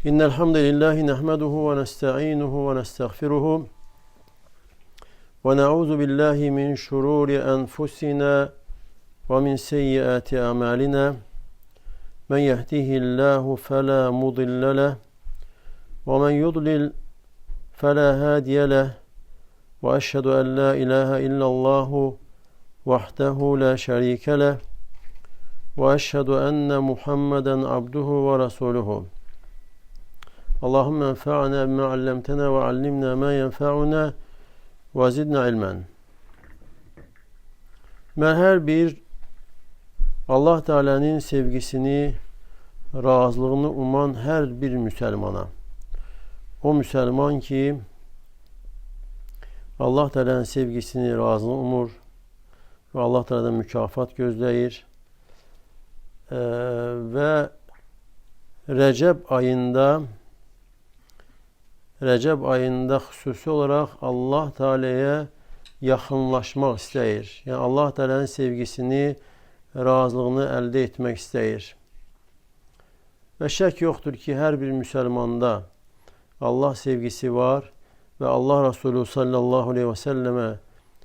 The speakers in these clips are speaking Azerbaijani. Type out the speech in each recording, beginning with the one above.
İnnel hamdelellahi nahmeduhu ve nestainuhu ve nestağfiruhu ve na'udzu billahi min şururi enfusina ve min seyyiati a'malina. Men yehdihillahu fela mudille leh ve men yudlil fela hadiye leh. Ve eşhedü en la ilahe illallah vahdehu la şerike leh ve eşhedü enne Muhammeden abduhu ve resuluhu. Allahümme enfa'na bima allamtena ve allimna ma yenfa'una ve zidna ilmen. Mən hər bir Allah Teala'nın sevgisini, razılığını uman hər bir müsəlmana, o müsəlman ki Allah Teala'nın sevgisini, razılığını umur ve Allah Teala'dan mükafat gözləyir ve Recep ayında xüsusi olarak Allah Teala'ya yaxınlaşmaq istəyir. Yani Allah Teala'nın sevgisini, razılığını əldə etmək istəyir. Və şək yoxdur ki, hər bir müsəlmanda Allah sevgisi var ve Allah Resulü sallallahu aleyhi ve selleme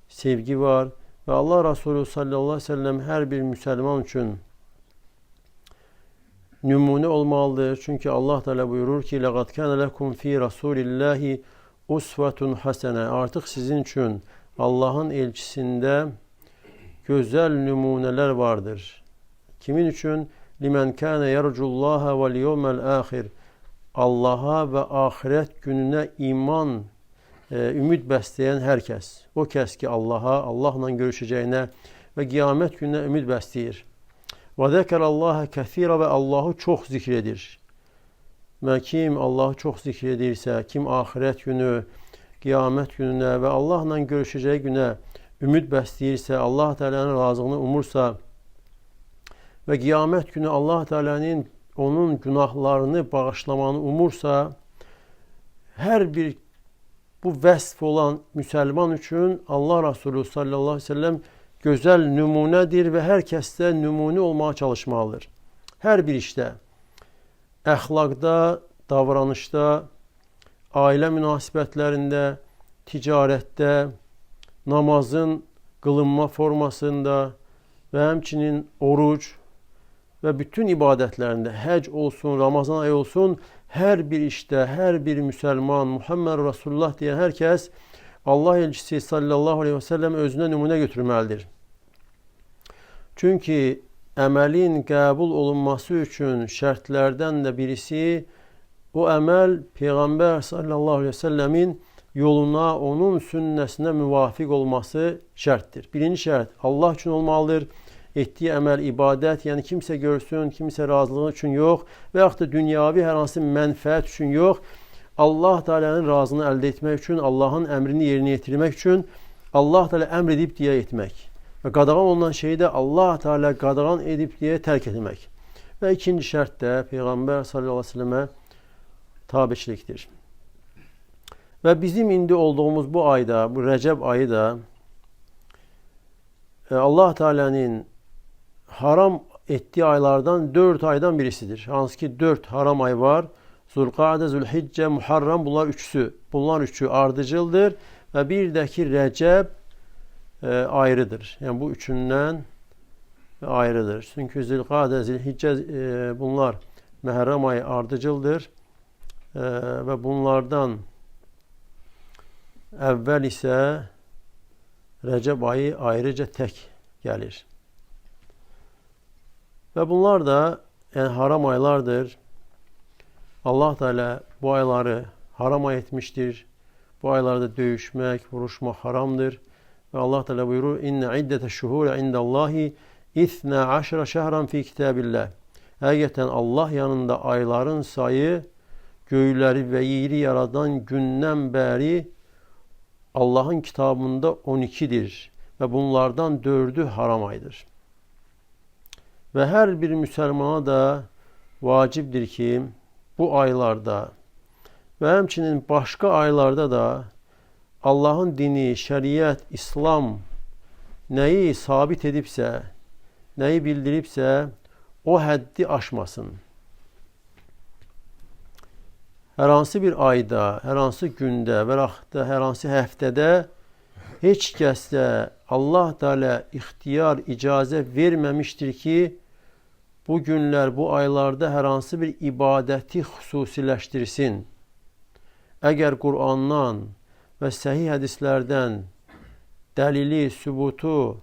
sevgi var ve Allah Resulü sallallahu aleyhi ve sellem hər bir müsəlman üçün nümunə olmalıdır. Çünki Allah Teala buyurur ki: "Laqad kana lekum fi Rasulillahi uswatun hasene." Artıq sizin üçün Allah'ın elçisində gözəl nümunələr vardır. Kimin üçün? "Limen kana yercullaha vel yevmel ahir." Allah'a ve ahiret gününe iman, ümid bəsləyən hər kəs. O kəs ki Allahla görüşəcəyinə və qiyamət gününə ümid bəsləyir. Və zəkərəllahə kəthira və Allahı çox zikr edir. Və kim Allahı çox zikr edirsə, kim ahirət günü, qiyamət gününə və Allahla görüşəcəyi günə ümid bəsləyirsə, Allah Teala'nın razılığını umursa və qiyamət günü Allah Teala'nın onun günahlarını bağışlamanı umursa, hər bir bu vəsf olan müsəlman üçün Allah Resulü sallallahu aleyhi ve sellem gözəl nümunədir və hər kəsdə nümunə olmağa çalışmalıdır. Hər bir işdə, əxlaqda, davranışda, ailə münasibətlərində, ticarətdə, namazın qılınma formasında və həmçinin oruc və bütün ibadətlərində, həc olsun, Ramazan ayı olsun, hər bir işdə, hər bir müsəlman, Muhammed Resulullah deyən hər kəs Allah elçisi sallallahu aleyhi ve sellem özünə nümunə götürməlidir. Çünki əməlin qəbul olunması üçün şərtlərdən də birisi o əməl Peyğəmbər sallallahu aleyhi ve sellemin yoluna, onun sünnəsinə müvafiq olması şərtdir. Birinci şərt Allah üçün olmalıdır. Etdiyi əməl ibadət, yəni kimsə görsün, kimsə razılığı üçün yox və yaxud da dünyavi hər hansı mənfəət üçün yox, Allah Teala'nın razını əldə etmək üçün, Allah'ın əmrini yerinə yetirmək üçün, Allah Teala əmr edib deyə etmək. Və qadağan olunan şeyi də Allah Teala qadağan edib deyə tərk etmək. Və ikinci şərt də Peyğəmbər sallallahu aleyhi ve sellemə tabiçilikdir. Və bizim indi olduğumuz bu ayda, bu Rəcəb ayı da Allah Teala'nın haram etdiyi aylardan 4 aydan birisidir. Hansı ki 4 haram ay var. Zulqa'de, Zülhicce, Muharram, bunlar üçü. Bunlar üçü ardıcıldır və bir də ki Rəcəb ayrıdır. Yəni bu üçündən ayrıdır. Çünki Zulqa'de, Zülhicce bunlar Məhərrəm ayı ardıcıldır və bunlardan əvvəl isə Rəcəb ayı ayrıca tək gəlir. Və bunlar da yəni haram aylardır. Allah Teala bu ayları haram ay etmiştir. Bu aylarda döyüşmək, vuruşmaq haramdır. Ve Allah Teala buyurur: "İnne iddete şuhur indallahi 12 şehran fi kitabillah." Həqiqətən Allah yanında ayların sayı göyləri və yeri yaradan gündən bəri Allah'ın kitabında 12'dir. Ve bunlardan 4'ü haram aydır. Ve her bir Müslümana da vacibdir ki bu aylarda ve həmçinin başka aylarda da Allah'ın dini, şeriat, İslam neyi sabit edipsə, neyi bildiripsə o həddi aşmasın. hər hansı bir ayda, hər hansı gündə və yaxud da hər hansı həftədə heç kəsə Allah Teala ixtiyar, icazə verməmişdir ki, bu günlər, bu aylarda hər hansı bir ibadəti xüsusiləşdirsin. Əgər Qur'andan və səhih hədislərdən dəlili, sübutu,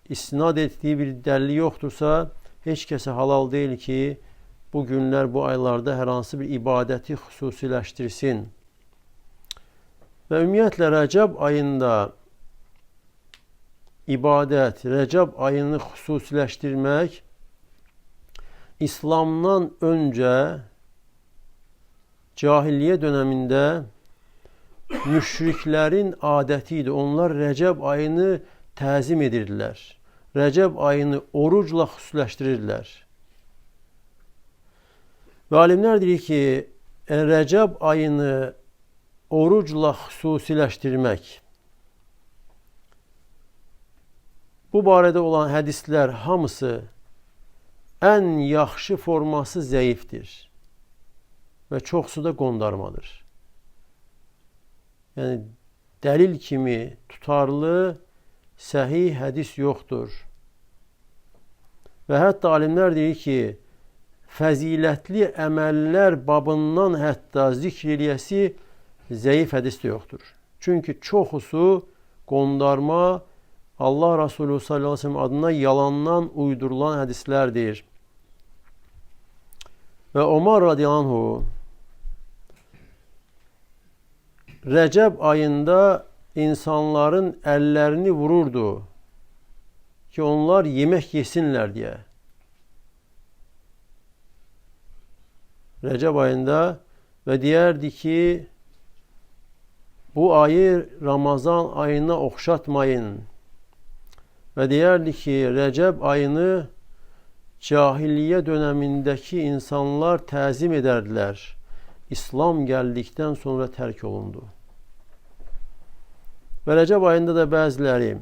istinad etdiyi bir dəlili yoxdursa, heç kəsə halal deyil ki, bu günlər, bu aylarda hər hansı bir ibadəti xüsusiləşdirsin. Və ümumiyyətlə, Rəcəb ayında ibadət, Rəcəb ayını xüsusiləşdirmək İslamdan öncə cahiliyyə dönəmində müşriklərin adəti idi. Onlar Rəcəb ayını təzim edirdilər. Rəcəb ayını orucla xüsusiləşdirirdilər. Və alimlər deyir ki, Rəcəb ayını orucla xüsusiləşdirmək, bu barədə olan hədislər hamısı ən yaxşı forması zəifdir və çoxsu da qondarmadır. Yəni, dəlil kimi tutarlı, səhih hədis yoxdur. Və hətta alimlər deyir ki, fəzilətli əməllər babından hətta zikr eləyəsi zəif hədis də yoxdur. Çünki çoxusu qondarma, Allah Resulü sallallahu aleyhi ve sellem adına yalandan uydurulan hədislərdir. Və Ömər radiyallahu anh Rəcəb ayında insanların əllərini vururdu ki, onlar yemək yesinlər deyə. Rəcəb ayında və deyərdi ki, bu ayı Ramazan ayına oxşatmayın. Və deyərdi ki, Rəcəb ayını cahiliyyə dönəmindəki insanlar təzim edərdilər. İslam gəldikdən sonra tərk olundu. Və Rəcəb ayında da bəziləri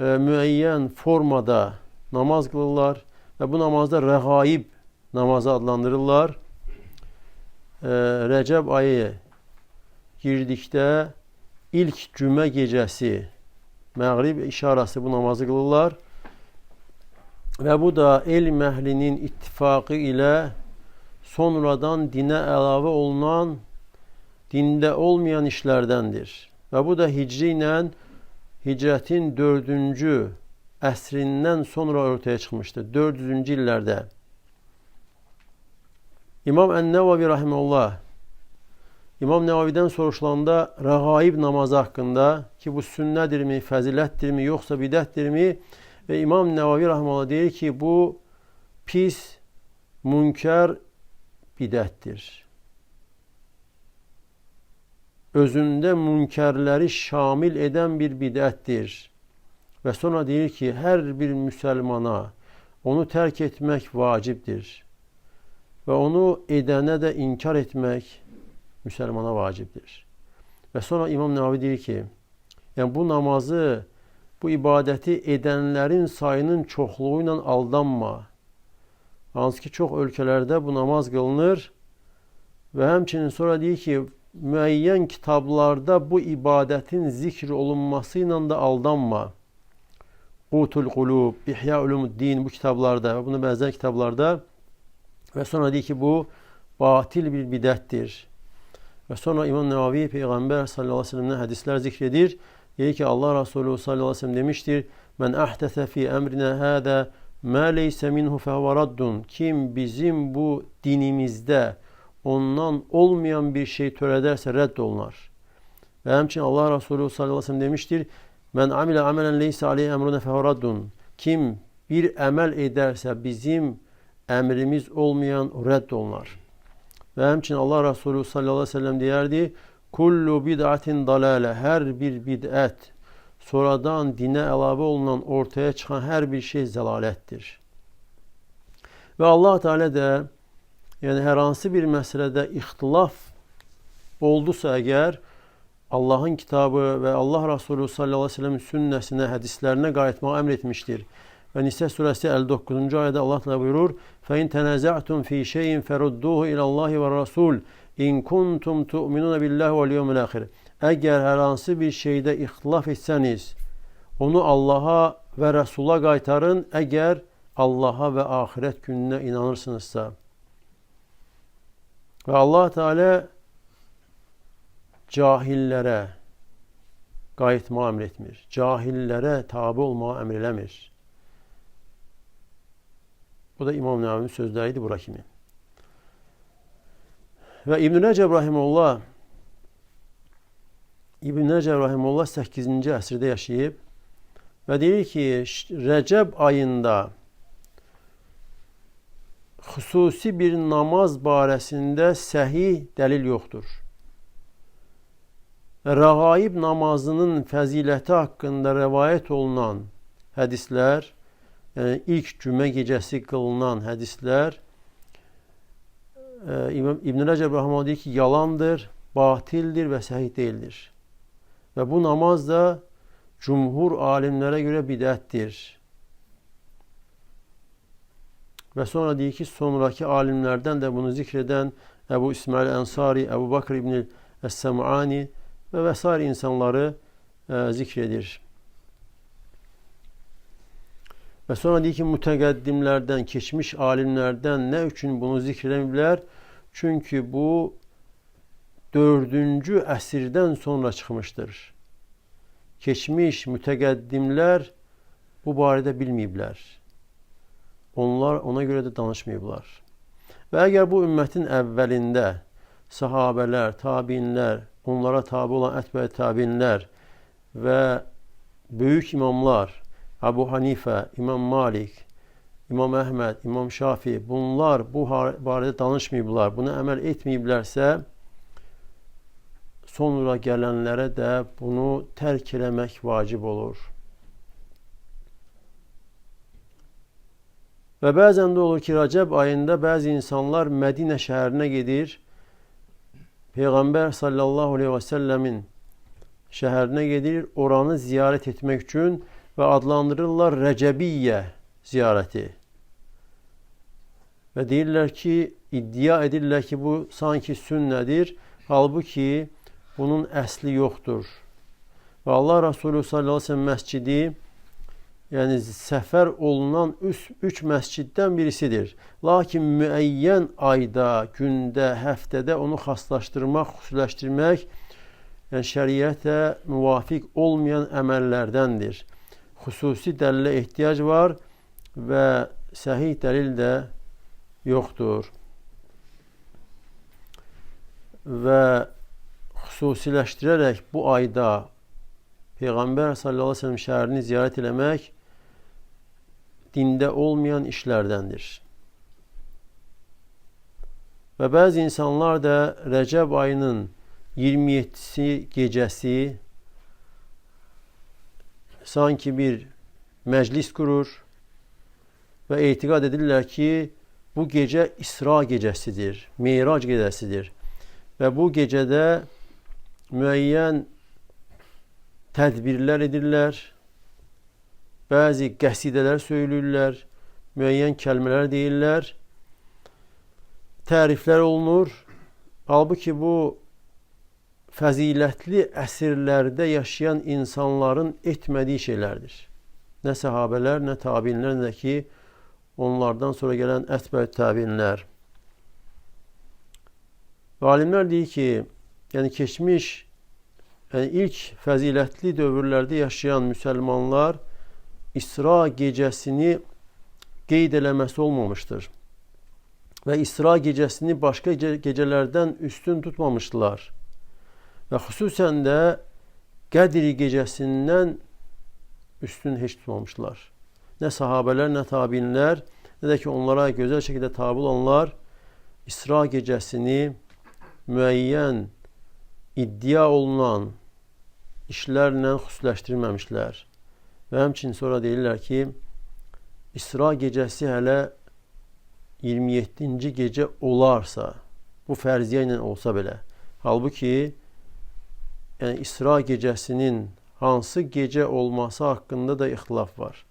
müəyyən formada namaz qılırlar və bu namazda rəğaib namazı adlandırırlar. Rəcəb ayı girdikdə ilk cümə gecəsi məğrib işarəsi bu namazı qılırlar və bu da elm əhlinin ittifaqı ilə sonradan dinə əlavə olunan, dində olmayan işlərdəndir. Və bu da hicri ilə hicrətin 4-cü əsrindən sonra ortaya çıxmışdır. 400-cü illərdə. İmam Ən-Nəvavi rahimehullah İmam Nəvavidən soruşulanda rəğaib namazı haqqında ki, bu sünnədirmi, fəzilətdirmi, yoxsa bidətdirmi? Və İmam Nəvavi rahimehullah deyir ki, bu pis, münkər bidətdir. Özündə münkərləri şamil edən bir bidətdir. Və sonra deyir ki, hər bir müsəlmana onu tərk etmək vacibdir. Və onu edənə də inkar etmək müsəlmana vacibdir. Və sonra İmam Nəvavi deyir ki, yəni bu namazı, bu ibadəti edənlərin sayının çoxluğu ilə aldanma. Hansı ki, çox ölkələrdə bu namaz qılınır və həmçinin sonra deyir ki, müəyyən kitablarda bu ibadətin zikr olunması ilə də aldanma. Qutul Qulub, İhya Ulumuddin bu kitablarda və bunu bəzən kitablarda və sonra deyir ki, bu batil bir bidətdir. Və sonra İmam Nəvavi Peyğəmbər sallallahu aleyhi ve sellem'dən hədislər zikr edir. Deyir ki, Allah Resulü sallallahu aleyhi ve sellem demişdir, Mən əhdəsə fi əmrinə hədə mə leysə minhu fəhvə raddun. Kim bizim bu dinimizdə ondan olmayan bir şey törədərsə rədd olunar. Və həmçinin Allah Resulü sallallahu aleyhi ve sellem demişdir, Mən amilə əmələn leysə aleyhi əmrunə fəhvə raddun. Kim bir əməl edərsə bizim əmrimiz olmayan rədd olunar. Və həmçinin Allah Resulü sallallahu aleyhi ve sellem deyərdi, Kullu bid'atin dalalə, hər bir bidət, sonradan dinə əlavə olunan, ortaya çıxan hər bir şey zəlalətdir. Və Allah Teala da, yəni hər hansı bir məsələdə ixtilaf oldusa əgər, Allahın kitabı və Allah Resulü sallallahu aleyhi ve sellem sünnəsinə, hədislərinə qayıtmağı əmr etmişdir. Ve Nisa suresi 59. ayette Allah Teala buyurur: "Fe in tenaza'tum fi şey'in ferudduhu ila Allah ve Rasul in kuntum tu'minun billahi vel yevmil ahir." Eğer herhangi bir şeyde ihtilaf etseniz, onu Allah'a ve Resul'a qaytarın, eğer Allah'a ve ahiret gününe inanırsınızsa. Ve Allah Teala cahillere qayıtmağı əmr etmir. Cahillere tabi olmağı əmr eləmir. Bu da İmam Nəvavinin sözləriydi bura kimi. Və İbn-i Nəcəb Rahimullah 8-ci əsrdə yaşayıb və deyir ki, Rəcəb ayında xüsusi bir namaz barəsində səhih dəlil yoxdur. Rəğaib namazının fəziləti haqqında rəvayət olunan hədislər, yəni ilk cümə gecəsi qılınan hədislər, İbn-i Nəcəb Rahimullah deyir ki, yalandır, batildir və səhih deyildir. Və bu namaz da cumhur alimlərə görə bidətdir. Və sonra deyir ki, sonraki alimlərdən də bunu zikr edən Əbu İsmail Ənsari, Əbu Bakr İbn Əs-Səm'ani və vəsair insanları zikr edir. Və sonra deyir ki, mütəqəddimlərdən, keçmiş alimlərdən nə üçün bunu zikr edəmilər? Çünki bu 4-cü əsrdən sonra çıxmışdır. Keçmiş mütəqəddimlər bu barədə bilməyiblər. Onlar ona görə də danışmayıblar. Və əgər bu ümmətin əvvəlində sahabələr, tabiinlər, onlara tabi olan ətbə tabiinlər və böyük imamlar, Əbu Hanifə, İmam Malik, İmam Əhməd, İmam Şafi, bunlar bu barədə danışmayıblar, buna əməl etməyiblərsə, sonra gələnlərə də bunu tərk eləmək vacib olur. Və bəzən də olur ki, Rəcəb ayında bəzi insanlar Mədinə şəhərinə gedir, Peyğəmbər sallallahu aleyhi və səlləmin şəhərinə gedir, oranı ziyarət etmək üçün və adlandırırlar Rəcəbiyyə ziyarəti. Və deyirlər ki, iddia edirlər ki, bu sanki sünnədir, halbuki bunun əsli yoxdur. Və Allah Resulü sallallahu aleyhi və səlləm məscidi, yəni səfər olunan 3 məsciddən birisidir. Lakin müəyyən ayda, gündə, həftədə onu xaslaşdırmaq, xüsusiləşdirmək, yəni şəriətə müvafiq olmayan əməllərdəndir. Xüsusi dəlilə ehtiyac var və səhih dəlil də yoxdur. Və xüsusiləşdirərək bu ayda Peyğəmbər sallallahu aleyhi ve sellem şəhərini ziyarət eləmək dində olmayan işlərdəndir. Və bəzi insanlar da Rəcəb ayının 27-si gecəsi sanki bir məclis qurur və etiqad edirlər ki, bu gecə İsra gecəsidir, Meyrac gecəsidir. Və bu gecədə müəyyən tədbirlər edirlər, bəzi qəsidələr söyləyirlər, müəyyən kəlmələr deyirlər, təriflər olunur. Halbuki bu fəzilətli əsrlərdə yaşayan insanların etmədiyi şeylərdir. Nə səhabələr, nə tabiinlər, nə ki, onlardan sonra gələn ətbə tabiinlər. Və alimlər deyir ki, yəni keçmiş, yəni ilk fəzilətli dövrlərdə yaşayan müsəlmanlar İsra gecəsini qeyd eləməsi olmamışdır. Və İsra gecəsini başqa gecələrdən üstün tutmamışdılar. Və xüsusən də Qədr gecəsindən üstün heç tutmamışdılar. Nə sahabələr, nə tabiinlər, nə də ki onlara gözəl şəkildə tabi olanlar İsra gecəsini müəyyən iddia olunan işlərlə xüsusiləşdirməmişlər. Və həmçinin sonra deyirlər ki, İsra gecəsi hələ 27-ci gecə olarsa, bu fərziyyə ilə olsa belə. Halbuki, yəni İsra gecəsinin hansı gecə olması haqqında da ixtilaf var.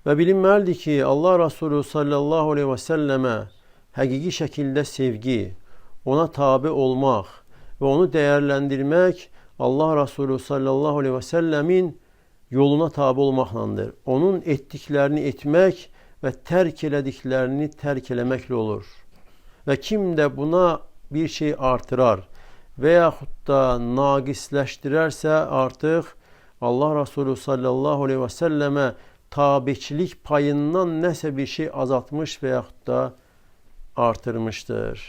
Və bilinməlidir ki, Allah Resulü sallallahu aleyhi və səlləmə həqiqi şəkildə sevgi, ona tabi olmaq və onu dəyərləndirmək Allah Resulü sallallahu aleyhi və səlləmin yoluna tabi olmaqlandır. Onun etdiklərini etmək və tərk elədiklərini tərk eləməklə olur. Və kim də buna bir şey artırar və yaxud da naqisləşdirərsə artıq Allah Resulü sallallahu aleyhi və səlləmə tabiçilik payından nəsə bir şey azaltmış və yaxud da artırmışdır.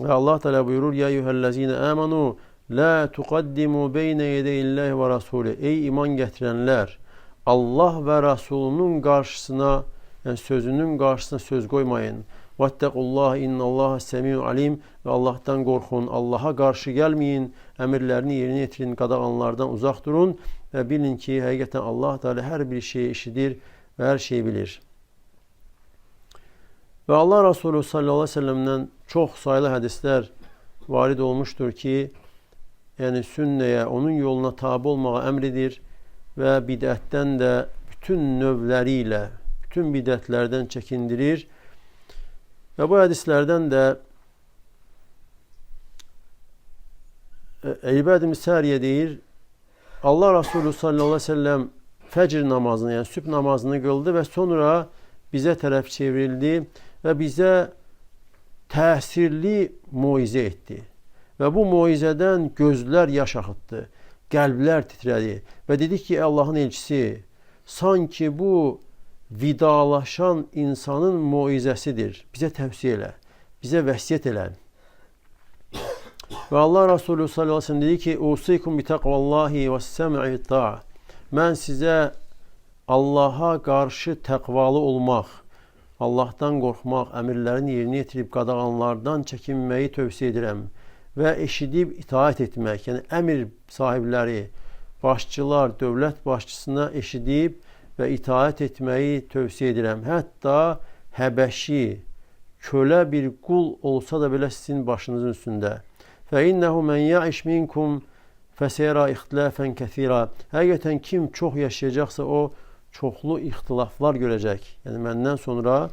Və Allah Teala buyurur: "Ya eyyuhellezine amenu la tuqaddimu beyne yedeyillahi ve rasulü." Ey iman gətirənlər, Allah və Rasulunun qarşısına, yəni sözünün qarşısına söz qoymayın. "Vattaqullaha innallaha semiun alim." Və Allahdan qorxun, Allaha qarşı gəlməyin, əmrlərini yerinə yetirin, qadağanlardan uzaq durun və bilin ki, həqiqətən Allah Teala hər bir şeyi eşidir və hər şeyi bilir. Və Allah Resulü sallallahu aleyhi ve sellem'dən çox sayılı hədislər varid olmuşdur ki, yəni sünnəyə, onun yoluna tabi olmağa əmr edir və bidətdən də bütün növləri ilə, bütün bidətlərdən çəkindirir. Və bu hədislərdən də İbad-ı Misariyə deyir, Allah Resulü sallallahu aleyhi ve sellem fəcr namazını, yəni sübh namazını qıldı və sonra bizə tərəf çevrildi və bizə təsirli moizə etdi. Və bu moizədən gözlər yaş axıtdı, qəlblər titrədi və dedi ki, Allahın elçisi, sanki bu vidalaşan insanın moizəsidir. Bizə tövsiyə elə, bizə vəsiyyət elə. Və Allah Resulü sallallahu aleyhi ve sellem dedi ki, "Usikum bi taqvallahi və səm'i ta'a." Mən sizə Allaha qarşı təqvalı olmaq, Allahdan qorxmaq, əmrlərini yerinə yetirib qadağanlardan çəkinməyi tövsiyə edirəm və eşidib itaat etmək, yəni əmr sahibləri, başçılar, dövlət başçısına eşidib və itaat etməyi tövsiyə edirəm. Hətta Həbəşi, kölə bir qul olsa da belə sizin başınızın üstündə. فَاِنَّهُ مَنْ يَعِشْ مِنْكُمْ فَسَيَرَا اِخْتِلَافًا كَثِيرًا. Həqiqətən kim çox yaşayacaqsa o çoxlu ixtilaflar görəcək. Yəni məndən sonra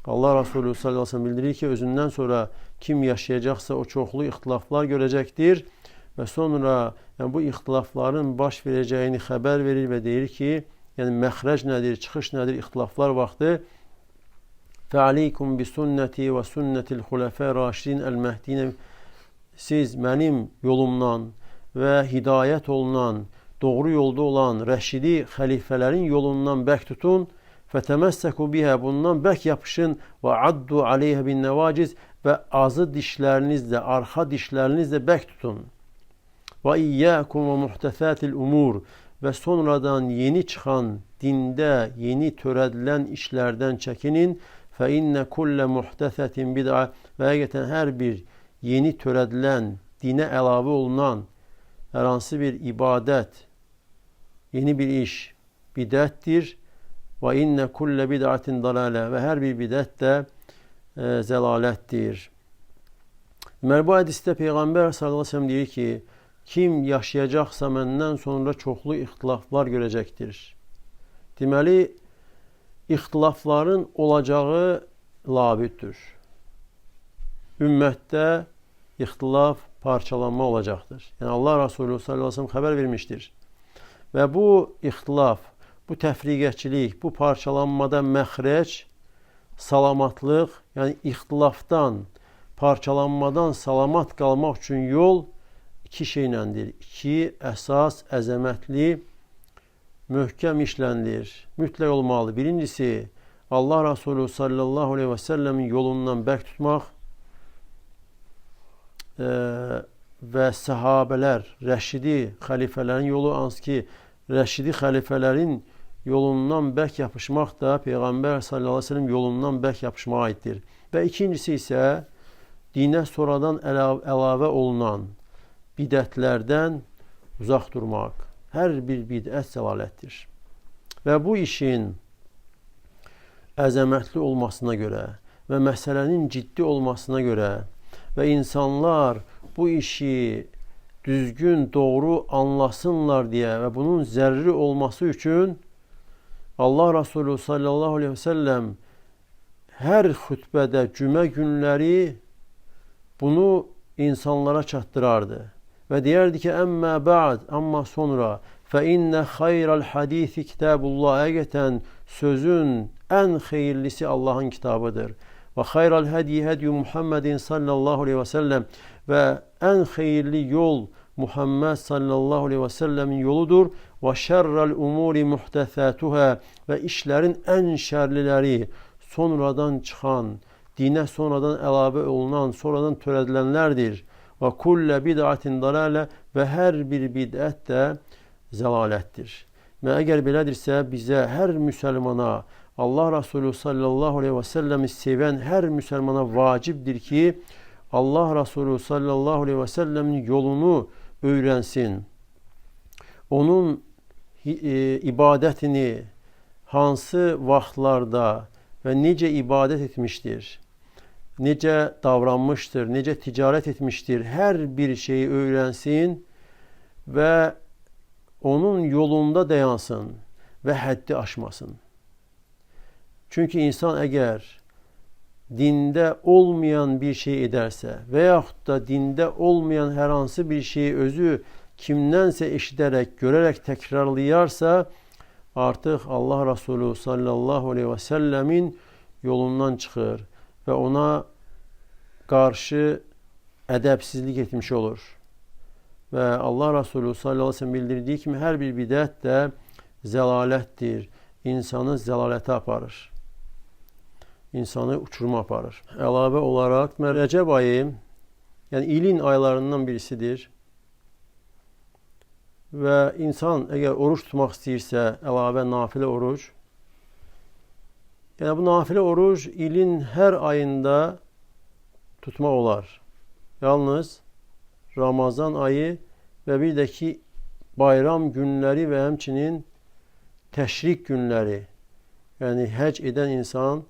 Allah Resulü sallallahu aleyhi ve sellem bildirir ki, özündən sonra kim yaşayacaqsa o çoxlu ixtilaflar görəcəkdir. Və sonra yəni bu ixtilafların baş verəcəyini xəbər verir və deyir ki, yəni məxrəc nədir, çıxış nədir ixtilaflar vaxtı? فَعَلَيْكُمْ بِسُنَّتِي وَسُنَّةِ الْخُلَفَاءِ الرَّاشِدِينَ الْمَهْدِينَ. Siz mənim yolumdan və hidayət olunan, doğru yolda olan rəşidi xəlifələrin yolundan bərk tutun. فَتَمَسَّكُوا بِهَا. Bundan bərk yapışın. وَعَدُّوا عَلَيْهَا بِالنَّوَاجِزِ. Və azı dişlərinizlə, arxa dişlərinizlə bərk tutun. وَإِيَّاكُمْ وَمُحْتَثَاتِ الْأُمُورِ. Və sonradan yeni çıxan, dində yeni törədilən işlərdən çəkinin. فَإِنَّ كُلَّ مُحْتَثَةٍ بِدْعَةٍ. Və həqiqətən hər bir yeni törədilən, dinə əlavə olunan hər hansı bir ibadət, yeni bir iş bidətdir. Və inne kulle bid'atin dalale. Və hər bir bidət də zəlalətdir. Deməli, bu hədisdə Peyğəmbər sallallahu əleyhi və səlləm deyir ki, kim yaşayacaqsa məndən sonra çoxlu ixtilaflar görəcəkdir. Deməli, ixtilafların olacağı labüddür. Ümmətdə ixtilaf, parçalanma olacaqdır. Yəni Allah Resulü sallallahu əleyhi və səlləm xəbər vermişdir. Və bu ixtilaf, bu təfriqəçilik, bu parçalanmada məxrəc, salamatlıq, yəni ixtilafdan, parçalanmadan salamat qalmaq üçün yol iki şeyləndir. İki əsas, əzəmətli, möhkəm işləndir. Mütləq olmalı. Birincisi, Allah Resulü sallallahu aleyhi və səlləmin yolundan bərk tutmaq və səhabələr, rəşidi xəlifələrin yolu, hansı ki, rəşidi xəlifələrin yolundan bərk yapışmaq da Peyğəmbər sallallahu aleyhi ve sellem yolundan bərk yapışmağa aiddir. Və ikincisi isə dinə sonradan əlavə olunan bidətlərdən uzaq durmaq. Hər bir bidət zəlalətdir. Və bu işin əzəmətli olmasına görə və məsələnin ciddi olmasına görə və insanlar bu işi düzgün, doğru anlasınlar deyə və bunun zəruri olması üçün Allah Resulü sallallahu aleyhi ve sellem her hutbede cümə günləri bunu insanlara çatdırardı. Ve diyerdi ki emme ba'd, amma sonra fe inne hayral hadisi kitabullah, egeten sözün en hayırlısı Allah'ın kitabıdır. Ve hayral hedi hedi Muhammedin sallallahu aleyhi ve sellem, ve en hayırlı yol Muhammed sallallahu aleyhi ve sellemin yoludur. Ve şerrel umuri muhtesatuhâ, ve işlerin en şerlileri sonradan çıkan, dine sonradan elave olunan, sonradan töredilenlerdir. Ve kulle bid'atin dalale, ve her bir bid'at de zelalettir. Ve eğer belədirsə bize her Müslümana, Allah Resulü sallallahu aleyhi ve sellem'i seven her Müslümana vacibdir ki Allah Resulü sallallahu aleyhi ve sellemin yolunu öğrensin. Onun ibadetini hansı vaxtlarda ve necə ibadət etmiştir, necə davranmıştır, necə ticaret etmiştir, her bir şeyi öğrensin ve onun yolunda dayansın ve haddi aşmasın. Çünkü insan eğer dinde olmayan bir şey ederse veyahut da dinde olmayan her hansı bir şeyi özü kimdense eşiterek, görerek tekrarlayarsa artık Allah Resulü sallallahu aleyhi ve sellemin yolundan çıkır ve ona karşı edepsizlik etmiş olur. Ve Allah Resulü sallallahu aleyhi ve sellem bildirdiği gibi her bir bid'at de zelalettir. İnsanı zelalete aparır. İnsanı uçuruma aparır. Elave olarak Recep ayı, yani ilin aylarından birisidir. Ve insan eğer oruç tutmak istəyirsə, elave nafile oruç. Yani bu nafile oruç ilin her ayında tutmak olar. Yalnız Ramazan ayı ve bir de ki bayram günleri ve hemçinin teşrik günleri. Yani hac eden insan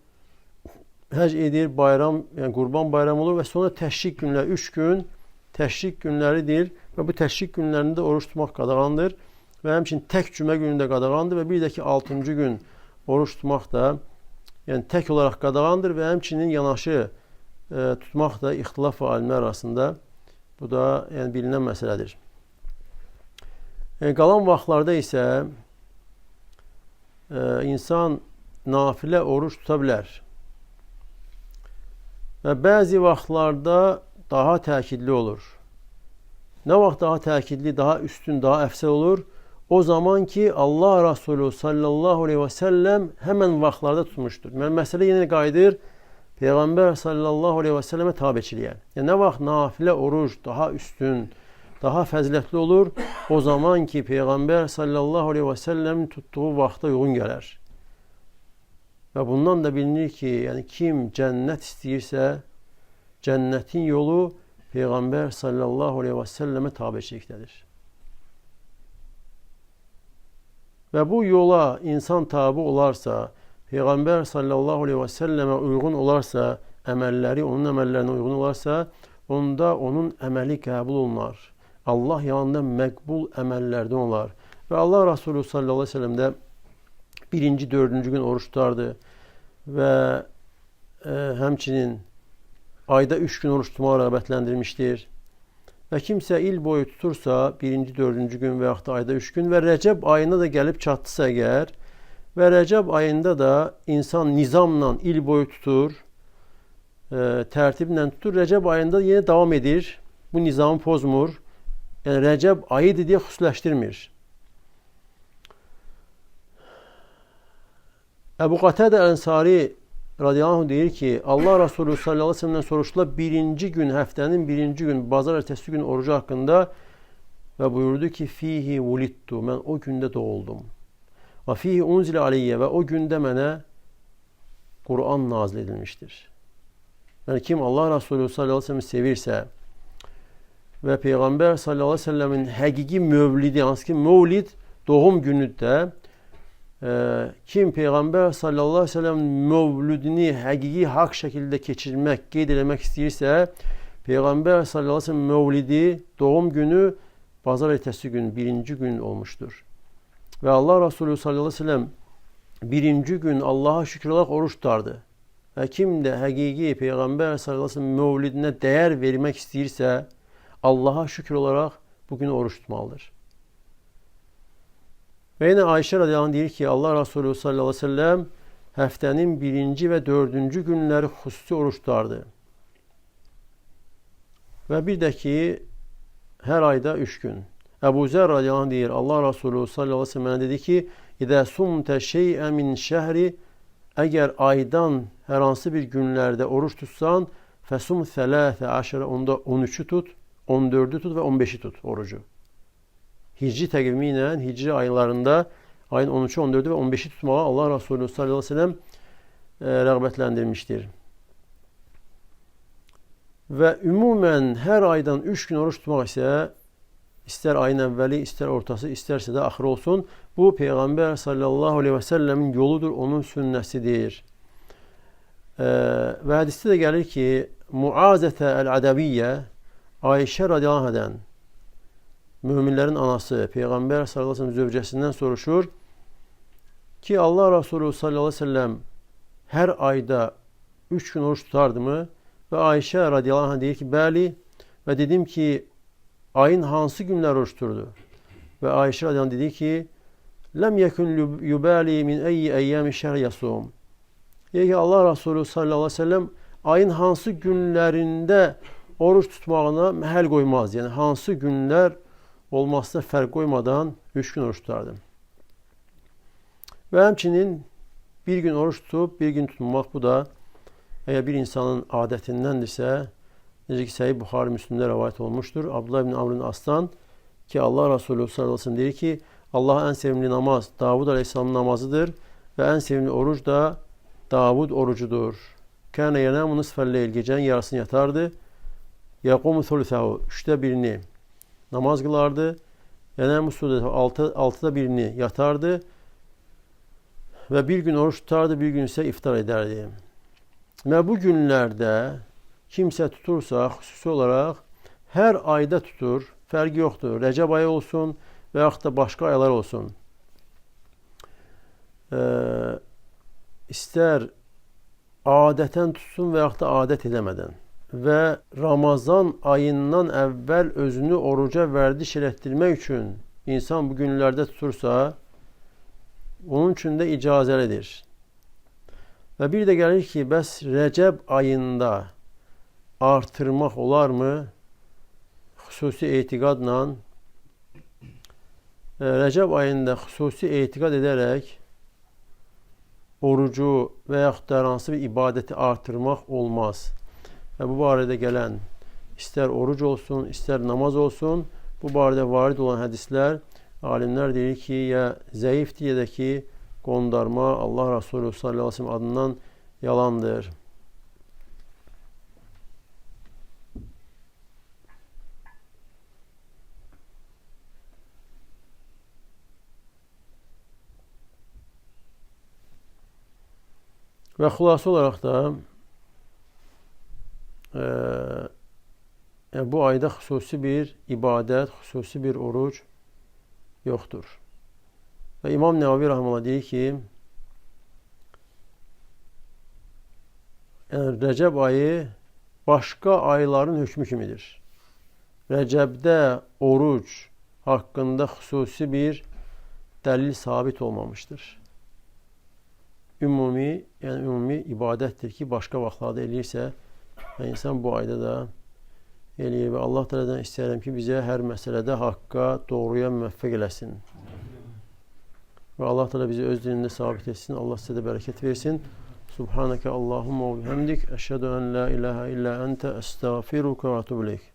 hac edir, bayram, yani kurban bayramı olur ve sonra teşrik günleri, 3 gün teşrik günleridir ve bu teşrik günlerinde oruç tutmak qadağandır ve hemçinin tek cümə günü de qadağandır ve bir de ki 6. gün oruç tutmak da yani tek olarak qadağandır ve hemçinin yanaşı tutmak da ihtilaf alimler arasında. Bu da yani bilinen meseledir. Qalan vaxtlarda isə insan nafile oruç tutabilir. Ve bazı vaxtlarda daha təkidli olur. Ne vaxt daha təkidli, daha üstün, daha əfsəl olur? O zaman ki Allah Resulü sallallahu aleyhi ve sellem hemen vaxtlarda tutmuştur. Yani mesele yine qayıdır Peygamber sallallahu aleyhi ve selleme tabiçiliğe. Yani ne vaxt nafile oruç daha üstün, daha fəzilətli olur? O zaman ki Peygamber sallallahu aleyhi ve sellemin tuttuğu vaxta uyğun gələr. Ve bundan da bilinir ki yani kim cennet istəyirsə, cennetin yolu Peygamber sallallahu aleyhi ve selleme tabiçiliktedir. Ve bu yola insan tabi olarsa, Peygamber sallallahu aleyhi ve selleme uygun olarsa, emelleri onun emellerine uygun olarsa, onda onun emeli kabul olunar. Allah yanında məqbul emellerden olar. Ve Allah Resulü sallallahu aleyhi ve sellem de 1. 4. gün oruç tutardı. Ve hemçinin ayda 3 gün oruç tutmağa rəğbətləndirmişdir. Və kimsə il boyu tutursa 1. 4. gün və yaxud da ayda 3 gün və Rəcəb ayına da gəlib çatdısa əgər və Rəcəb ayında da insan nizamla il boyu tutur, tərtiblə tutur, Rəcəb ayında yenə davam edir, bu nizamı pozmur, yəni Rəcəb ayıdır deyə xüsusiləşdirmir. Əbu Qatədə Ənsari radiyallahu anh deyir ki Allah Resulü sallallahu aleyhi ve sellem'den soruşdular 1. gün, həftənin 1. gün, bazar ertesi gün orucu hakkında ve buyurdu ki fihi vulittu, mən o gündə doğuldum. Və fihi unzile aleyye, ve o gündə mənə Kur'an nazil edilmiştir. Yani kim Allah Resulü sallallahu aleyhi ve sellem'i sevirsə ve Peygamber sallallahu aleyhi ve sellem'in həqiqi mövlidi, hansı ki mövlid doğum günü də kim Peygamber sallallahu aleyhi ve sellem mövlüdünü həqiqi hak şekilde keçirmek, qeyd eləmək istəyirsə, Peygamber sallallahu aleyhi ve sellem mövlidi, doğum günü bazar ertesi gün, 1. gün olmuştur. Ve Allah Resulü sallallahu aleyhi ve sellem birinci gün Allah'a şükür olarak oruç tutardı. Və kim də həqiqi Peyğəmbər sallallahu əleyhi və səlləm mövlidinə dəyər vermək istəyirsə, Allah'a şükür olaraq bugün oruç tutmalıdır. Və yenə Ayşə radiyallahu anh deyir ki, Allah Resulü sallallahu əleyhi və səlləm həftənin birinci və dördüncü günləri xüsusi oruç tutardı. Və bir də ki, hər ayda 3 gün. Əbu Zər radiyallahu anh deyir, Allah Resulü sallallahu əleyhi və səlləm dedi ki, İdə sumtə şey'ə min şəhri, əgər aydan hər hansı bir günlərdə oruç tutsan, fəsum thələthə aşərə, onda 13'ü tut, 14'ü tut və 15'i tut orucu. Hicri təqvimi ilə hicri aylarında ayın 13'ü, 14'ü və 15'i tutmağa Allah Resulü sallallahu əleyhi və səlləm rəğbətləndirmişdir. Və ümumən hər aydan 3 gün oruç tutmaq isə İstər ayın əvvəli, istər ortası, istərsə də axırı olsun. Bu, Peyğəmbər sallallahu aleyhi və səlləmin yoludur, onun sünnəsidir. Və hədisdə də gəlir ki, Muazətə əl-Ədəviyyə, Ayşə radiyallahu anhadan, müminlərin anası, Peyğəmbər sallallahu aleyhi və səlləm zövcəsindən soruşur ki, Allah Resulü sallallahu aleyhi və səlləm hər ayda 3 gün oruç tutardı mı? Və Ayşə radiyallahu anh deyir ki, bəli, və dedim ki, ayın hansı günlər oruç tuturdu? Və Ayşə radiyallahu anh dedi ki, ləm yekun yubali min eyyi eyyami şəhr yasum. Deyir ki, Allah Resulü sallallahu aleyhi ve sellem ayın hansı günlərində oruç tutmağına məhəl qoymaz. Yəni, hansı günlər olmasına fərq qoymadan 3 gün oruç tutardı. Və həmçinin bir gün oruç tutub, bir gün tutmamaq, bu da əgər bir insanın adətindəndirsə, necə ki, Səhih Buxari Müslimdə rəvayət olmuşdur. Abdullah ibn Amr ibn Aslan ki, Allah Resulü sallallahu aleyhi ve sellem deyir ki, Allah'a ən sevimli namaz Davud aleyhisselamın namazıdır və ən sevimli oruc da Davud orucudur. Kânə yenâmu nisfəl-leyl, gecənin yarısını yatardı. Yaqumu thuluthahu, 3'te 1'ini namaz qılardı. Yenâmu sudethu, 6'da 1'ini yatardı. Və bir gün oruç tutardı, bir gün isə iftar edərdi. Və bu günlərdə kimsə tutursa, xüsusi olaraq hər ayda tutur, fərqi yoxdur. Rəcəb ayı olsun və yaxud da başqa aylar olsun. İstər adətən tutsun və yaxud da adət edəmədən. Və Ramazan ayından əvvəl özünü oruca vərdiş elətdirmək üçün insan bu günlərdə tutursa, onun üçün də icazəlidir. Və bir də gəlir ki, bəs Rəcəb ayında artırmaq olarmı? Xüsusi etiqadla Rəcəb ayında xüsusi etiqad edərək orucu və yaxud da hansı bir ibadəti artırmaq olmaz. Və bu barədə gələn istər oruc olsun, istər namaz olsun, bu barədə varid olan hədislər alimlər deyir ki, ya zəifdir, ya da ki, qondarma Allah Resulü sallallahu aleyhi ve sellem adından yalandır. Və xülasə olaraq da bu ayda xüsusi bir ibadət, xüsusi bir oruc yoxdur. Və İmam Nəvavi rahimehullah deyir ki, Rəcəb ayı başqa ayların hökmü kimidir. Rəcəbdə oruc haqqında xüsusi bir dəlil sabit olmamışdır. Ümumi ibadətdir ki, başqa vaxtlarda eləyirsə, insan bu ayda da eləyir. Və Allah Teala'dan istəyirəm ki, bizə hər məsələdə haqqa, doğruya müvəffəq eləsin. Və Allah Teala bizi öz dinində sabit etsin. Allah sizə də bərəkət versin. Subhaneke Allahumma və bihamdik. Əşhədu en la ilahe illa ente estağfiruke və etûbü ileyk.